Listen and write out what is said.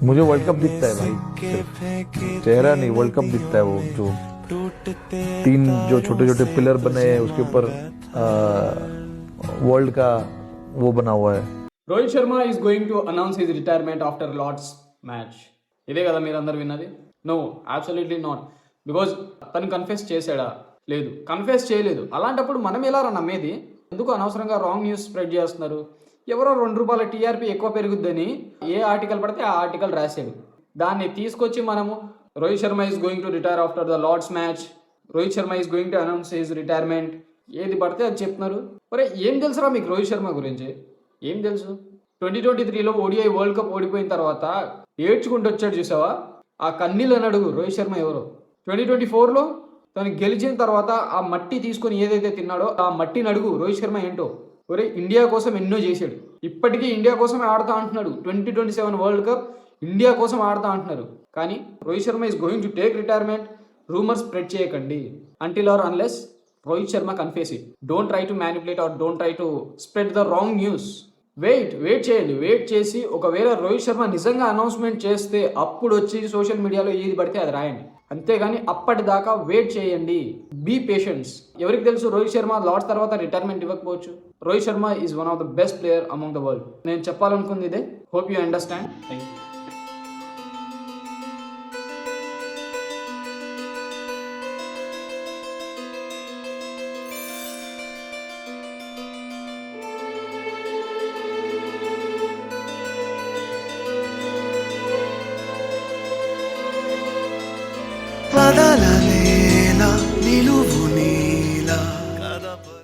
मुझे world cup दिखता है भाई, सिर्फ चेहरा नहीं, वर्ल्ड कप दिखता है। वो जो तीन जो छोटे छोटे पिलर बने हैं उसके ऊपर वर्ल्ड का वो बना हुआ है। Rohit Sharma is going to announce his retirement after Lord's match. ఇదే కదా మీరు అందరు విన్నది? No, absolutely not. బికాజ్ తను కన్ఫెస్ చేశాడా? లేదు, కన్ఫెస్ చేయలేదు. అలాంటప్పుడు మనం ఎలా నమ్మేది? ఎందుకు అనవసరంగా రాంగ్ న్యూస్ స్ప్రెడ్ చేస్తున్నారు? ఎవరో ₹2 టీఆర్పీ ఎక్కువ పెరుగుద్దని ఏ ఆర్టికల్ పడితే ఆ ఆర్టికల్ రాశాడు. దాన్ని తీసుకొచ్చి మనము Rohit Sharma is going to retire after the Lord's match, Rohit Sharma is going to announce his retirement, ఏది పడితే అది చెప్తున్నారు. మరి ఏం తెలుసురా మీకు రోహిత్ శర్మ గురించి? ఏం తెలుసు? 2023లో ఓడిఐ వరల్డ్ కప్ ఓడిపోయిన తర్వాత ఏడ్చుకుంటూ వచ్చాడు చూసావా? ఆ కన్నీళ్ళని అడుగు రోహిత్ శర్మ ఎవరో. 2024లో తను గెలిచిన తర్వాత ఆ మట్టి తీసుకొని ఏదైతే తిన్నాడో ఆ మట్టిని అడుగు రోహిత్ శర్మ ఏంటో. ఒరే, ఇండియా కోసం ఎన్నో చేశాడు. ఇప్పటికీ ఇండియా కోసం ఆడతా అంటున్నాడు. 2027 వరల్డ్ కప్ ఇండియా కోసం ఆడతా అంటున్నారు. కానీ Rohit Sharma is going to take retirement. Rumours spread చేయకండి until or unless Rohit Sharma confess it. Don't try to manipulate or don't try to spread the wrong news. Wait చేయండి. వెయిట్ చేసి ఒకవేళ రోహిత్ శర్మ నిజంగా అనౌన్స్మెంట్ చేస్తే అప్పుడు వచ్చి సోషల్ మీడియాలో ఏది పడితే అది రాయండి. అంతేగాని అప్పటిదాకా వెయిట్ చేయండి. Be patience. ఎవరికి తెలుసు, రోహిత్ శర్మ లార్డ్స్ తర్వాత రిటైర్మెంట్ ఇవ్వకపోవచ్చు. Rohit Sharma is one of the best player among the world. నేను చెప్పాలనుకుంది ఇదే. Hope you understand. Thank you. వదలలేలా నిలువు